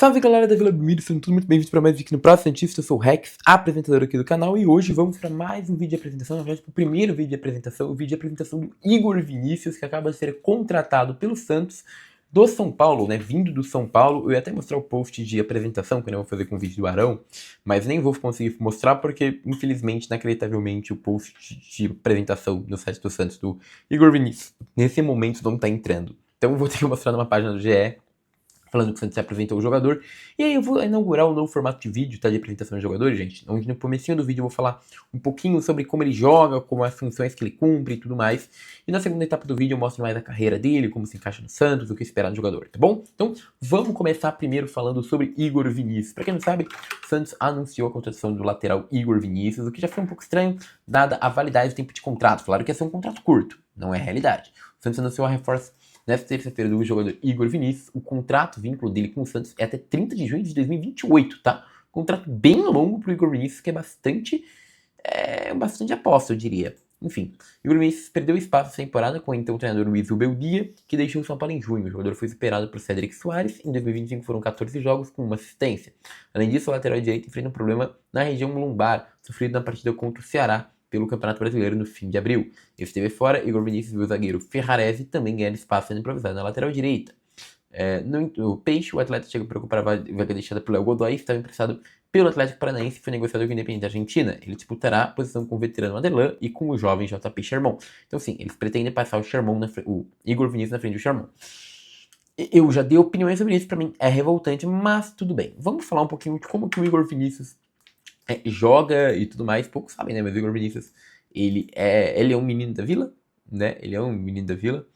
Salve galera da Vila Belmiro, sejam todos muito bem-vindos para mais um vídeo aqui no Praça Santista. Eu sou o Rex, apresentador aqui do canal, e hoje vamos para mais um vídeo de apresentação, na verdade, para o primeiro vídeo de apresentação, o vídeo de apresentação do Igor Vinícius, que acaba de ser contratado pelo Santos do São Paulo, né, vindo do São Paulo. Eu ia até mostrar o post de apresentação, que eu não vou fazer com o vídeo do Arão, mas nem vou conseguir mostrar porque, infelizmente, inacreditavelmente, o post de apresentação no site do Santos do Igor Vinícius, nesse momento, não está entrando. Então eu vou ter que mostrar numa página do GE, falando que o Santos apresentou o jogador. E aí eu vou inaugurar um novo formato de vídeo, tá, de apresentação de jogadores, gente. Onde no comecinho do vídeo eu vou falar um pouquinho sobre como ele joga, como as funções que ele cumpre e tudo mais. E na segunda etapa do vídeo eu mostro mais a carreira dele, como se encaixa no Santos, o que esperar do jogador, tá bom? Então vamos começar primeiro falando sobre Igor Vinícius. Pra quem não sabe, o Santos anunciou a contratação do lateral Igor Vinícius, o que já foi um pouco estranho, dada a validade do tempo de contrato. Falaram que ia ser um contrato curto, não é realidade. O Santos anunciou a reforço nesta terça-feira do jogador Igor Vinícius. O contrato, o vínculo dele com o Santos é até 30 de junho de 2028, tá? Contrato bem longo pro Igor Vinícius, que é bastante aposta, eu diria. Enfim, Igor Vinícius perdeu espaço essa temporada com o então treinador Luiz Ubeldia, que deixou o São Paulo em junho. O jogador foi superado por Cédric Soares. Em 2025 foram 14 jogos com uma assistência. Além disso, o lateral direito enfrenta um problema na região lombar, sofrido na partida contra o Ceará pelo Campeonato Brasileiro no fim de abril. Ele esteve fora. Igor Vinícius e o zagueiro Ferrarese também ganharam espaço sendo improvisado na lateral direita. No Peixe, o atleta chega para ocupar a vaga deixada pelo Léo Godoy, estava emprestado pelo Atlético Paranaense e foi negociado com o Independiente da Argentina. Ele disputará a posição com o veterano Aderlan e com o jovem JP Sherman. Então sim, eles pretendem passar o Igor Vinícius na frente do Sherman. Eu já dei opiniões sobre isso, para mim é revoltante, mas tudo bem. Vamos falar um pouquinho de como que o Igor Vinícius joga e tudo mais. Poucos sabem, né? Mas o Igor Vinícius, ele é um menino da vila, né? Ele é um menino da vila.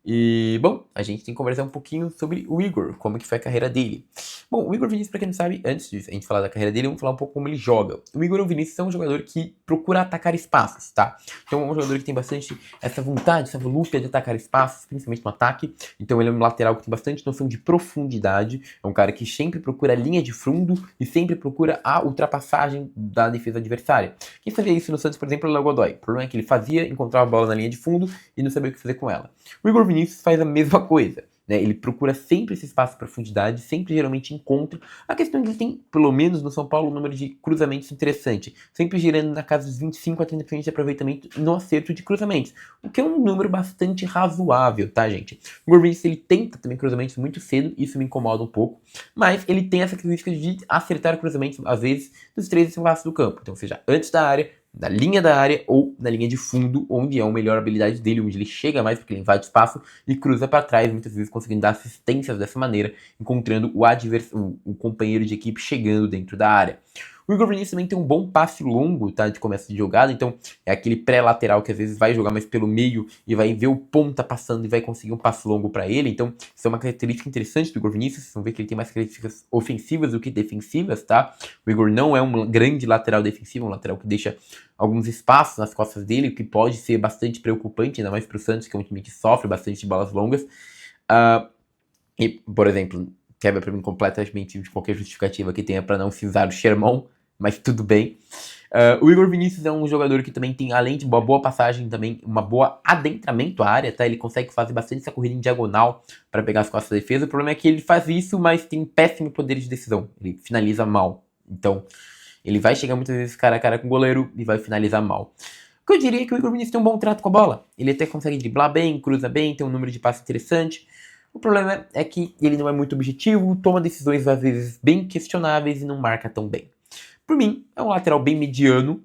E, bom, a gente tem que conversar um pouquinho sobre o Igor, como que foi a carreira dele. Bom, o Igor Vinícius, pra quem não sabe, antes de a gente falar da carreira dele, vamos falar um pouco como ele joga. O Igor Vinícius é um jogador que procura atacar espaços, tá? Então é um jogador que tem bastante essa vontade, essa volúpia de atacar espaços, principalmente no ataque. Então ele é um lateral que tem bastante noção de profundidade. É um cara que sempre procura a linha de fundo e sempre procura a ultrapassagem da defesa adversária. Quem fazia isso no Santos, por exemplo, é o Léo Godoy. O problema é que ele fazia, encontrava a bola na linha de fundo e não sabia o que fazer com ela. O Igor Vinícius faz a mesma coisa, né? Ele procura sempre esse espaço de profundidade, sempre geralmente encontra. A questão é que ele tem, pelo menos no São Paulo, um número de cruzamentos interessante, sempre girando na casa dos 25 a 30% de aproveitamento no acerto de cruzamentos, o que é um número bastante razoável, tá, gente? O Igor Vinícius, ele tenta também cruzamentos muito cedo, isso me incomoda um pouco, mas ele tem essa característica de acertar cruzamentos, às vezes, dos 3 espaços do campo, então seja antes da área, da linha da área ou na linha de fundo, onde é a melhor habilidade dele, onde ele chega mais porque ele invade espaço e cruza para trás, muitas vezes conseguindo dar assistências dessa maneira, encontrando o companheiro de equipe chegando dentro da área. O Igor Vinícius também tem um bom passe longo, tá, de começo de jogada, então é aquele pré-lateral que às vezes vai jogar mais pelo meio e vai ver o ponta passando e vai conseguir um passe longo para ele, então isso é uma característica interessante do Igor Vinícius. Vocês vão ver que ele tem mais características ofensivas do que defensivas, tá? O Igor não é um grande lateral defensivo, um lateral que deixa alguns espaços nas costas dele, o que pode ser bastante preocupante, ainda mais para o Santos, que é um time que sofre bastante de bolas longas. E, por exemplo, quebra para mim completamente de qualquer justificativa que tenha para não se usar o Sherman, mas tudo bem. O Igor Vinícius é um jogador que também tem, além de uma boa passagem, também uma boa adentramento à área, tá? Ele consegue fazer bastante essa corrida em diagonal para pegar as costas da defesa. O problema é que ele faz isso, mas tem péssimo poder de decisão. Ele finaliza mal. Então, ele vai chegar muitas vezes cara a cara com o goleiro e vai finalizar mal. O que eu diria é que o Igor Vinícius tem um bom trato com a bola. Ele até consegue driblar bem, cruza bem, tem um número de passes interessante. O problema é que ele não é muito objetivo, toma decisões às vezes bem questionáveis e não marca tão bem. Por mim, é um lateral bem mediano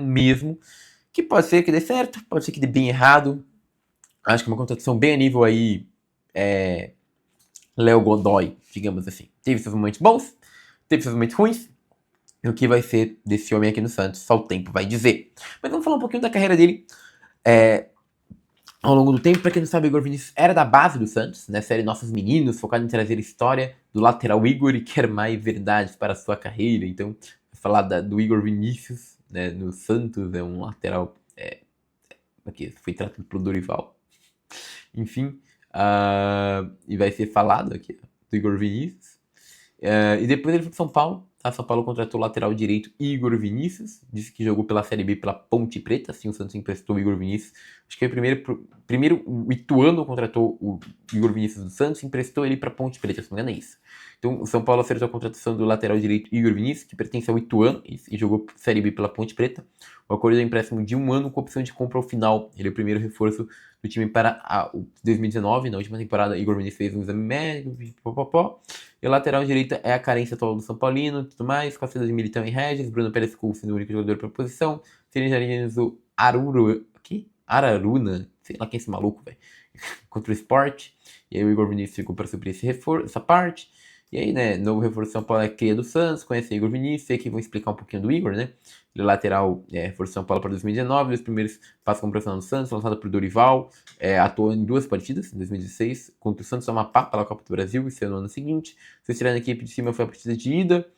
mesmo, que pode ser que dê certo, pode ser que dê bem errado. Acho que é uma contratação bem a nível aí, Léo Godoy, digamos assim. Teve seus momentos bons, teve seus momentos ruins. O que vai ser desse homem aqui no Santos, só o tempo vai dizer. Mas vamos falar um pouquinho da carreira dele ao longo do tempo. Para quem não sabe, o Igor Vinícius era da base do Santos, né? Série Nossos Meninos, focado em trazer a história do lateral Igor e quer mais verdades para a sua carreira. Então, falar do Igor Vinícius, né, no Santos, é um lateral aqui, foi tratado pelo Dorival. Enfim, e vai ser falado aqui do Igor Vinícius. E depois ele foi para São Paulo. A São Paulo contratou o lateral direito Igor Vinícius, disse que jogou pela Série B pela Ponte Preta, assim o Santos emprestou o Igor Vinícius. Acho que foi primeiro o Ituano contratou o Igor Vinícius do Santos e emprestou ele para Ponte Preta, se não me engano é isso. Então, o São Paulo acertou a contratação do lateral direito Igor Vinícius, que pertence ao Ituano e jogou Série B pela Ponte Preta. O acordo é um empréstimo de 1 ano com opção de compra ao final. Ele é o primeiro reforço do time para o 2019. Na última temporada, Igor Vinícius fez um exame médico, popopó. E a lateral direita é a carência atual do São Paulino, tudo mais, com a saída de Militão e Regis, Bruno Pérez ficou sendo o único jogador para a posição, Ceni Jarizo Araruna, sei lá quem é esse maluco, velho, contra o Sport. E aí o Igor Vinícius ficou para suprir essa parte. E aí, né, novo reforço do São Paulo é cria do Santos, conhece o Igor Vinícius, aqui vou explicar um pouquinho do Igor, né? Ele é lateral, reforço do São Paulo para 2019, os primeiros passos como profissional do Santos, lançado por Dorival, atuou em 2 partidas, em 2016, contra o Santos Amapá, pela Copa do Brasil, e no ano seguinte. Se estirar na equipe de cima foi a partida de ida,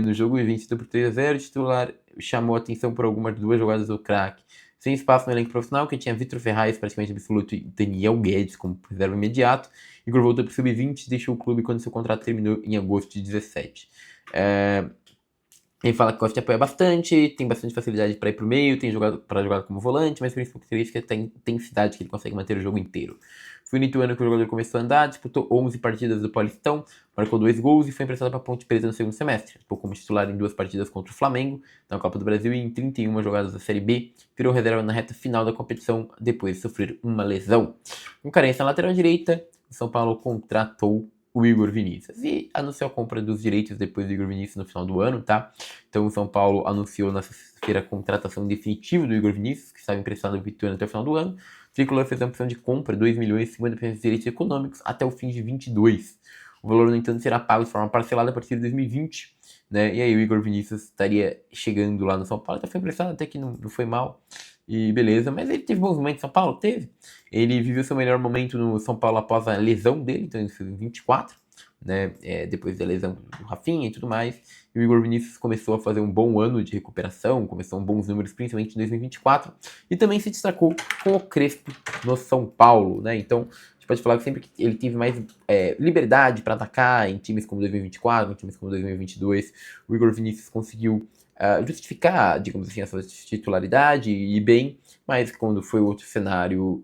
no jogo vencido por 3-0, o titular chamou a atenção por algumas 2 jogadas do craque. Sem espaço no elenco profissional, que tinha Vitor Ferraz, praticamente absoluto, e Daniel Guedes como reserva imediato. Igor voltou para o Sub-20 e deixou o clube quando seu contrato terminou em agosto de 2017. Ele fala que gosta de apoiar bastante, tem bastante facilidade para ir para o meio, tem jogado para jogar como volante, mas a principal característica é a intensidade que ele consegue manter o jogo inteiro. Foi no Ituano que o jogador começou a andar, disputou 11 partidas do Paulistão, marcou 2 gols e foi emprestado para a Ponte Preta no segundo semestre. Ficou como titular em 2 partidas contra o Flamengo, na Copa do Brasil, e em 31 jogadas da Série B, virou reserva na reta final da competição, depois de sofrer uma lesão. Com carência na lateral direita, o São Paulo contratou o Igor Vinícius e anunciou a compra dos direitos depois do Igor Vinícius no final do ano, tá? Então o São Paulo anunciou na sexta-feira a contratação definitiva do Igor Vinícius, que estava emprestado ao Ituano até o final do ano. O Tricolor fez a opção de compra, 2 milhões e 50% de direitos econômicos até o fim de 22. O valor, no entanto, será pago de forma parcelada a partir de 2020, né? E aí o Igor Vinícius estaria chegando lá no São Paulo, até foi emprestado, até que não foi mal. E beleza, mas ele teve bons momentos em São Paulo? Teve. Ele viveu seu melhor momento no São Paulo após a lesão dele, então ele fez em 24, né? Depois da lesão do Rafinha e tudo mais. E o Igor Vinícius começou a fazer um bom ano de recuperação, começou bons números, principalmente em 2024. E também se destacou com o Crespo no São Paulo, né? Então, a gente pode falar que sempre que ele teve mais liberdade para atacar em times como 2024, em times como 2022, o Igor Vinícius conseguiu justificar, digamos assim, a sua titularidade e bem, mas quando foi outro cenário,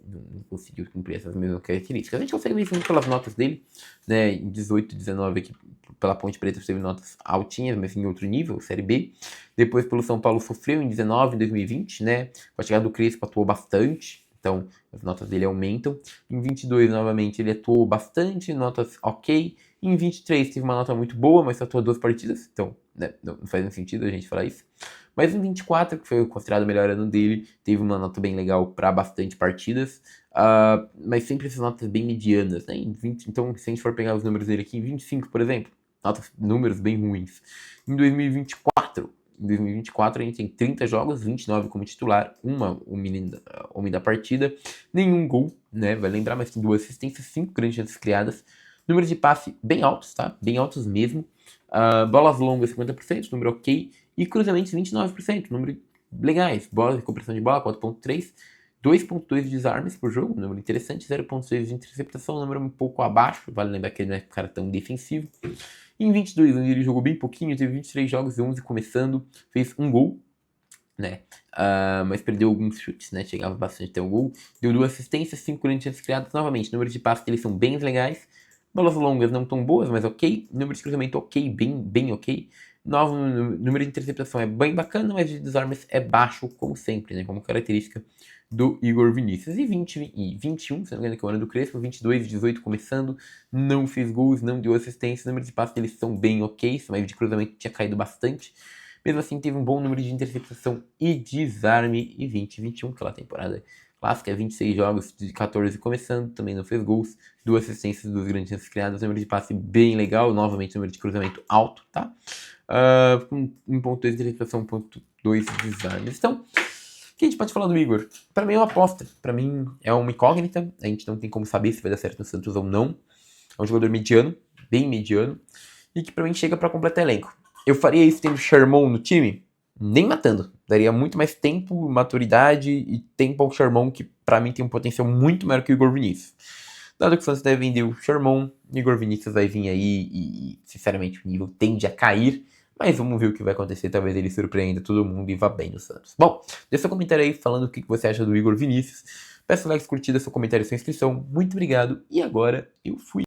não conseguiu cumprir essas mesmas características. A gente consegue ver isso pelas notas dele, né? Em 18 e 19 aqui pela Ponte Preta teve notas altinhas, mas em outro nível, Série B. Depois pelo São Paulo sofreu em 19 e 2020, né? Com a chegada do Crespo atuou bastante, então as notas dele aumentam. Em 22, novamente, ele atuou bastante, notas ok. Em 23 teve uma nota muito boa, mas só atuou 2 partidas, então né, não faz nenhum sentido a gente falar isso. Mas em 24, que foi considerado o melhor ano dele, teve uma nota bem legal para bastante partidas, mas sempre essas notas bem medianas, né? Então, se a gente for pegar os números dele aqui, em 25, por exemplo, números bem ruins. Em 2024 a gente tem 30 jogos, 29 como titular, homem da partida, nenhum gol, né? Vai lembrar, mas tem 2 assistências, 5 grandes chances criadas. Números de passe bem altos, tá? Bem altos mesmo. Bolas longas, 50%, número ok. E cruzamentos, 29%, número legais. Bola, recuperação de bola, 4.3. 2.2 de desarmes por jogo, número interessante. 0.6 de interceptação, número um pouco abaixo. Vale lembrar que ele não é um cara tão defensivo. Em 22, onde ele jogou bem pouquinho, teve 23 jogos, 11 começando. Fez um gol, né? Mas perdeu alguns chutes, né? Chegava bastante até o gol. Deu 2 assistências, 5 grandes chances criadas. Novamente, números de passes deles são bem legais. Bolas longas não tão boas, mas ok. Número de cruzamento ok, bem ok. Número de interceptação é bem bacana, mas de desarmes é baixo, como sempre, né? Como característica do Igor Vinícius. E 21, se não me engano, que é o ano do Crespo, 22 e 18 começando, não fez gols, não deu assistência. Os números de passes deles são bem ok, mas de cruzamento tinha caído bastante. Mesmo assim, teve um bom número de interceptação e desarme. E 20 e 21, aquela temporada clássica, 26 jogos de 14 começando, também não fez gols, 2 assistências, 2 grandes chances criadas, número de passe bem legal, novamente número de cruzamento alto, tá? 1.2 de interceptação, 1.2 de desarmes. Então, o que a gente pode falar do Igor? Para mim é uma aposta, para mim é uma incógnita, a gente não tem como saber se vai dar certo no Santos ou não. É um jogador mediano, bem mediano, e que para mim chega para completar elenco. Eu faria isso tendo Sherman no time? Nem matando. Daria muito mais tempo, maturidade e tempo ao Sherman, que pra mim tem um potencial muito maior que o Igor Vinícius. Dado que o Santos deve vender o Sherman, o Igor Vinícius vai vir aí e, sinceramente, o nível tende a cair. Mas vamos ver o que vai acontecer. Talvez ele surpreenda todo mundo e vá bem no Santos. Bom, deixa seu comentário aí falando o que você acha do Igor Vinícius. Peço likes, curtida, seu comentário e sua inscrição. Muito obrigado. E agora eu fui.